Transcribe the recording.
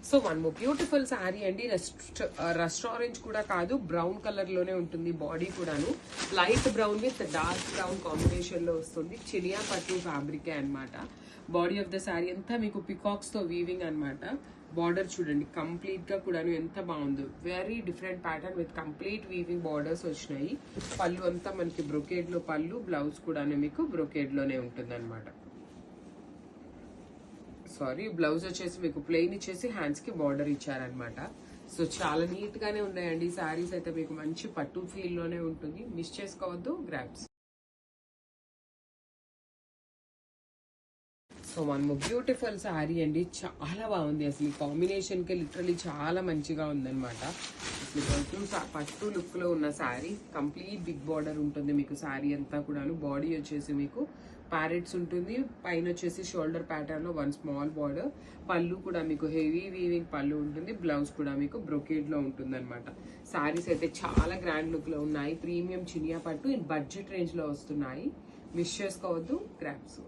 So one more beautiful sari అండి. Rust orange కూడా కాదు, బ్రౌన్ కలర్ లోనే ఉంటుంది. బాడీ కూడాను light brown with dark brown combination లో వస్తుంది. చినియా పట్టు ఫ్యాబ్రికే అన్నమాట. బాడీ ఆఫ్ ద శారీ అంతా మీకు పికాక్స్ తో వీవింగ్ అన్నమాట. బార్డర్ చూడండి కంప్లీట్ గా కూడాను ఎంత బాగుందో. Very different pattern with complete weaving borders వచ్చినాయి. పళ్ళు అంతా మనకి బ్రొకేడ్ లో పళ్ళు, బ్లౌజ్ కూడాను మీకు బ్రొకేడ్ లోనే ఉంటుంది అనమాట. సారీ, బ్లౌజ్ వచ్చేసి మీకు ప్లెయిన్ ఇచ్చేసి హ్యాండ్స్ కి బార్డర్ ఇచ్చారనమాట. సో చాలా నీట్ గానే ఉన్నాయండి శారీస్ అయితే. మీకు మంచి పట్టు ఫీల్ లోనే ఉంటుంది. మిస్ చేసుకోవద్దు. Grabs. So one beautiful sari అండి. చాలా బాగుంది అసలు. ఈ కాంబినేషన్ కి లిటరలీ చాలా మంచిగా ఉందన్నమాట. పట్టు లుక్ లో ఉన్న శారీ. కంప్లీట్ బిగ్ బార్డర్ ఉంటుంది మీకు శారీ అంతా కూడాను. బాడీ వచ్చేసి మీకు ప్యారెట్స్ ఉంటుంది. పైన వచ్చేసి షోల్డర్ ప్యాటర్న్ లో వన్ స్మాల్ బార్డర్. పళ్ళు కూడా మీకు హెవీ వీవింగ్ పళ్ళు ఉంటుంది. బ్లౌజ్ కూడా మీకు బ్రొకేడ్ లో ఉంటుంది అనమాట. శారీస్ అయితే చాలా గ్రాండ్ లుక్ లో ఉన్నాయి. ప్రీమియం చినియా పట్టు ఇన్ బడ్జెట్ రేంజ్ లో వస్తున్నాయి. మిస్ చేసుకోవద్దు. గ్రాబ్స్.